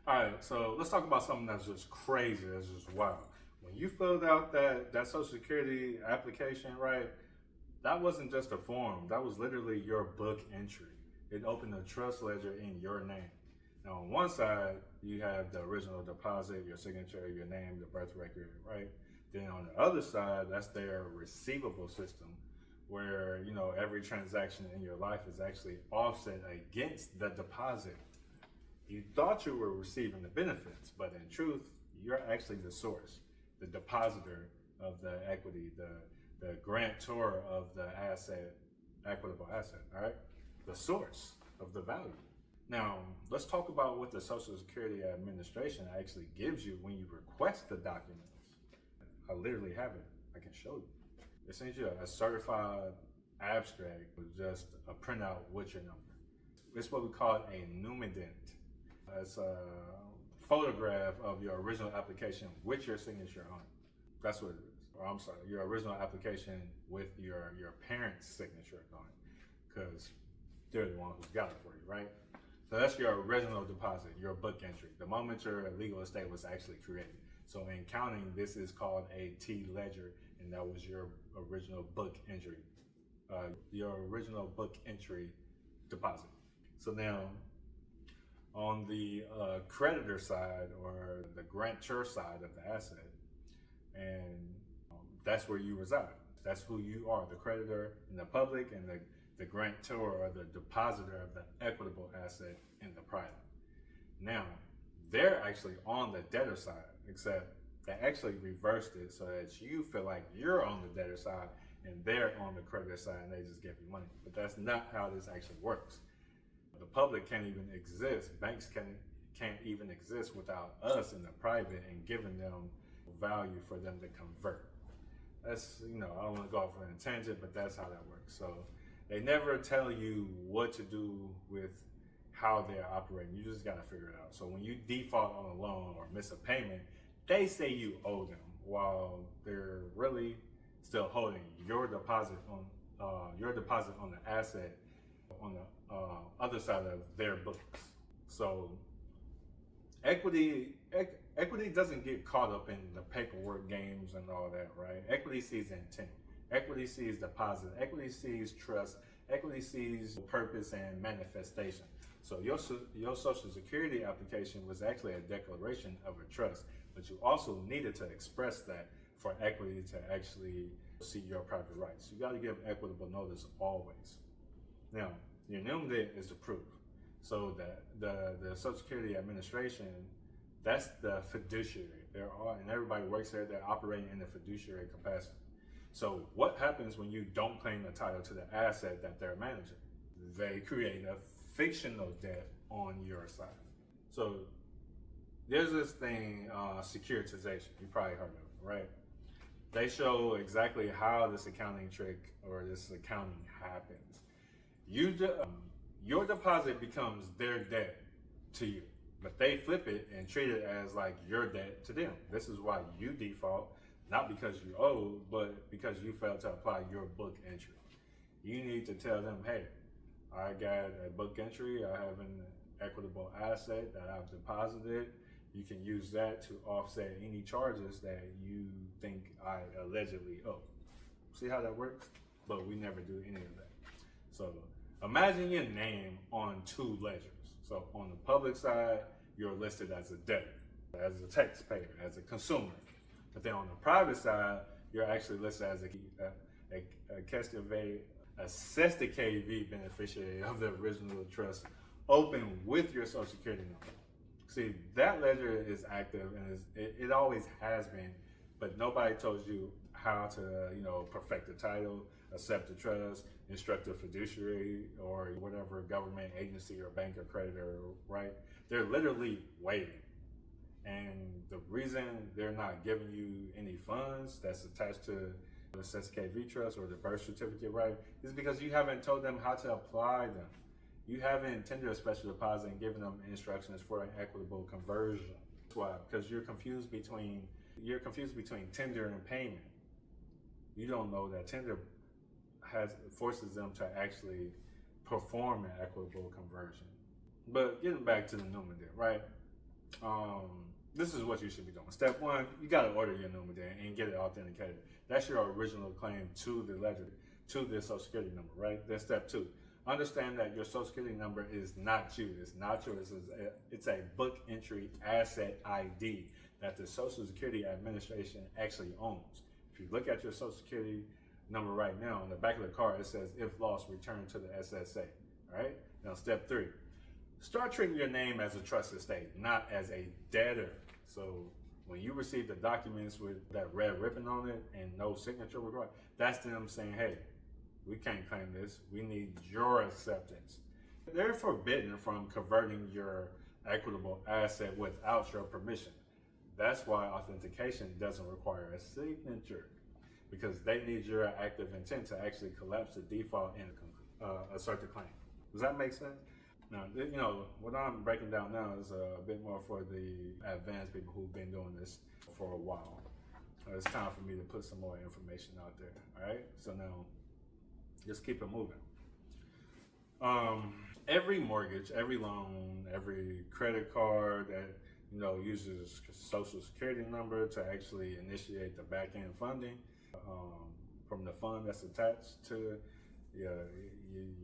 All right, so let's talk about something that's just crazy, that's just wild. When you filled out that Social Security application, right, that wasn't just a form. That was literally your book entry. It opened a trust ledger in your name. Now, on one side, you have the original deposit, your signature, your name, the birth record, right? Then on the other side, that's their receivable system, where every transaction in your life is actually offset against the deposit. You thought you were receiving the benefits, but in truth, you're actually the source, the depositor of the equity, the grantor of the asset, equitable asset, all right? The source of the value. Now, let's talk about what the Social Security Administration actually gives you when you request the documents. I literally have it. I can show you. It sends you a certified abstract with just a printout with your number. It's what we call a Numident. It's a photograph of your original application with your signature on it. That's what it is. Or I'm sorry, your original application with your parents' signature on it, because they're the one who's got it for you, right? So that's your original deposit, your book entry, the moment your legal estate was actually created. So in accounting, this is called a T ledger, and that was your original book entry, your original book entry deposit. So now, on the creditor side, or the grantor side of the asset, and that's where you reside. That's who you are, the creditor in the public, and the grantor or the depositor of the equitable asset in the private. Now, they're actually on the debtor side, except they actually reversed it so that you feel like you're on the debtor side and they're on the creditor side, and they just give you money. But that's not how this actually works. The public can't even exist. Banks can't even exist without us in the private and giving them value for them to convert. That's, I don't want to go off on a tangent, but that's how that works. So they never tell you what to do with how they're operating. You just got to figure it out. So when you default on a loan or miss a payment, they say you owe them, while they're really still holding your deposit on the asset on the other side of their books. So equity doesn't get caught up in the paperwork games and all that, right? Equity sees intent. Equity sees deposit. Equity sees trust. Equity sees purpose and manifestation. So your Social Security application was actually a declaration of a trust, but you also needed to express that for equity to actually see your private rights. You got to give equitable notice always. Now, your Numident is the proof. So the Social Security Administration, that's the fiduciary. And everybody works there, they're operating in the fiduciary capacity. So what happens when you don't claim the title to the asset that they're managing? They create a fictional debt on your side. So there's this thing, securitization. You probably heard of it, right? They show exactly how this accounting trick or this accounting happens. Your deposit becomes their debt to you, but they flip it and treat it as like your debt to them. This is why you default, not because you owe, but because you failed to apply your book entry. You need to tell them, hey, I got a book entry, I have an equitable asset that I've deposited. You can use that to offset any charges that you think I allegedly owe. See how that works? But we never do any of that. So imagine your name on two ledgers. So on the public side, you're listed as a debtor, as a taxpayer, as a consumer. But then on the private side, you're actually listed as a cesta KV beneficiary of the original trust, open with your Social Security number. See, that ledger is active, and it always has been, but nobody told you how to, perfect the title, accept the trust, instruct a fiduciary, or whatever government agency or bank or creditor, right? They're literally waiting. And the reason they're not giving you any funds that's attached to the SSKV trust or the birth certificate, right, is because you haven't told them how to apply them. You haven't tendered a special deposit and given them instructions for an equitable conversion. That's why, because you're confused between tender and payment. You don't know that tender forces them to actually perform an equitable conversion. But getting back to the Numident, right? This is what you should be doing. Step one, you got to order your Numident and get it authenticated. That's your original claim to the ledger, to the social security number, right? Then step two, understand that your social security number is not you. It's not yours. It's a book entry asset ID that the Social Security Administration actually owns. If you look at your social security number right now, on the back of the card, it says, if lost, return to the SSA, all right? Now, step three, start treating your name as a trust estate, not as a debtor. So when you receive the documents with that red ribbon on it and no signature required, that's them saying, hey, we can't claim this. We need your acceptance. They're forbidden from converting your equitable asset without your permission. That's why authentication doesn't require a signature, because they need your active intent to actually collapse the default and assert the claim. Does that make sense? Now, you know, what I'm breaking down now is a bit more for the advanced people who've been doing this for a while. It's time for me to put some more information out there, all right? So now, just keep it moving. Every mortgage, every loan, every credit card that, you know, uses social security number to actually initiate the back-end funding from the fund that's attached to your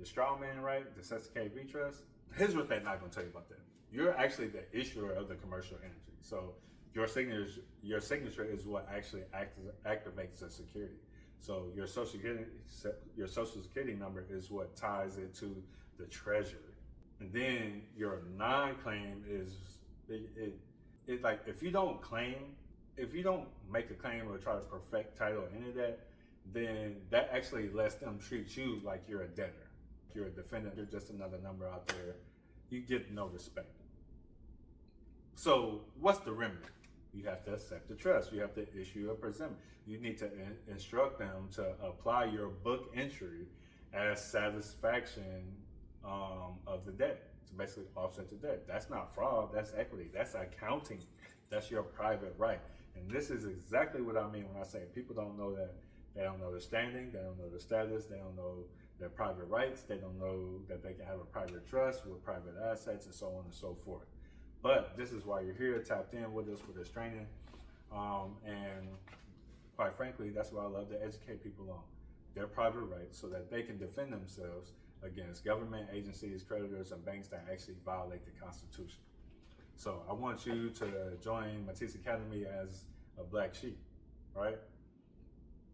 straw man, right? The Sesicate V Trust. Here's what they're not going to tell you about that. You're actually the issuer of the commercial entity. So your signature is what actually activates the security. So your social security number is what ties it to the treasury. And then your non-claim is it like, if you don't make a claim or try to perfect title or any of that, then that actually lets them treat you like you're a debtor. You're a defendant, you're just another number out there. You get no respect. So what's the remedy? You have to accept the trust. You have to issue a presentment. You need to instruct them to apply your book entry as satisfaction of the debt, to basically offset the debt. That's not fraud, that's equity, that's accounting, that's your private right. And this is exactly what I mean when I say people don't know that. They don't know their standing, they don't know their status, they don't know their private rights, they don't know that they can have a private trust with private assets and so on and so forth. But this is why you're here, tapped in with us for this training. And quite frankly, that's what I love to educate people on, their private rights, so that they can defend themselves against government agencies, creditors, and banks that actually violate the Constitution. So I want you to join Matisse Academy as a black sheep, right?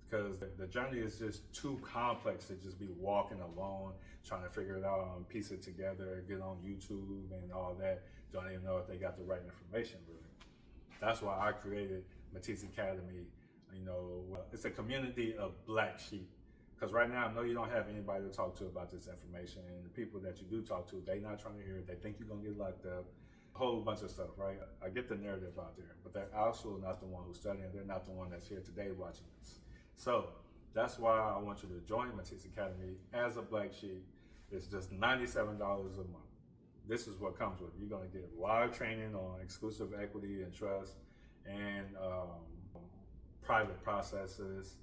Because the journey is just too complex to just be walking alone, trying to figure it out and piece it together, get on YouTube and all that. Don't even know if they got the right information, really. That's why I created Matisse Academy. You know, it's a community of black sheep. Because right now, I know you don't have anybody to talk to about this information, and the people that you do talk to, they're not trying to hear it. They think you're gonna get locked up. A whole bunch of stuff, right? I get the narrative out there, but they're also not the one who's studying. They're not the one that's here today watching this. So that's why I want you to join Matisse Academy as a black sheep. It's just $97 a month. This is what comes with it. You're gonna get live training on exclusive equity and trust and private processes.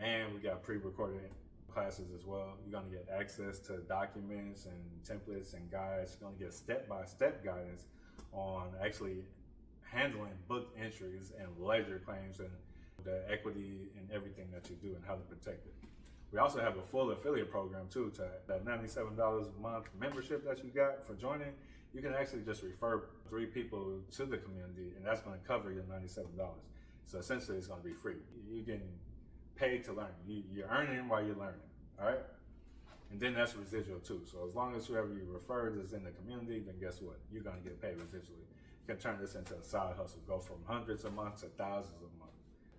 And we got pre-recorded classes as well. You're gonna get access to documents and templates and guides. You're gonna get step-by-step guidance on actually handling book entries and ledger claims and the equity and everything that you do and how to protect it. We also have a full affiliate program too. To that $97 a month membership that you got for joining, you can actually just refer 3 people to the community, and that's gonna cover your $97. So essentially it's gonna be free. You can paid to learn. You're earning while you're learning, all right? And then that's residual too. So as long as whoever you referred is in the community, then guess what? You're gonna get paid residually. You can turn this into a side hustle, go from hundreds a month to thousands a month.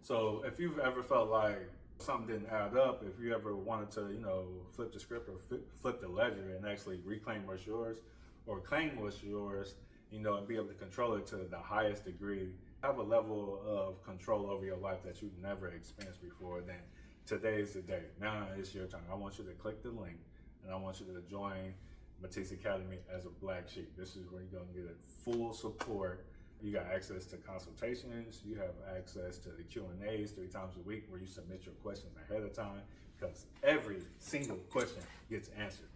So if you've ever felt like something didn't add up, if you ever wanted to, you know, flip the script or flip the ledger and actually reclaim what's yours or claim what's yours, you know, and be able to control it to the highest degree, have a level of control over your life that you've never experienced before, then today's the day. Now it's your turn. I want you to click the link and I want you to join Matisse Academy as a black sheep. This is where you're gonna get full support. You got access to consultations. You have access to the Q&As 3 times a week where you submit your questions ahead of time, because every single question gets answered.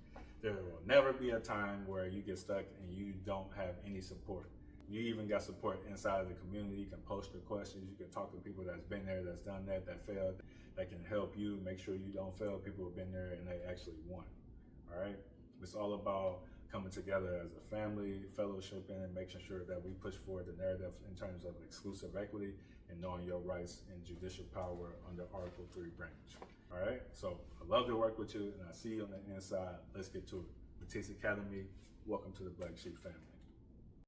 There will never be a time where you get stuck and you don't have any support. You even got support inside of the community. You can post your questions. You can talk to people that's been there, that's done that, that failed, that can help you make sure you don't fail. People have been there and they actually won. All right. It's all about coming together as a family, fellowshipping, and making sure that we push forward the narrative in terms of exclusive equity and knowing your rights and judicial power under Article 3 branch. All right. So I love to work with you, and I see you on the inside. Let's get to it. Matisse Academy. Welcome to the Black Sheep family.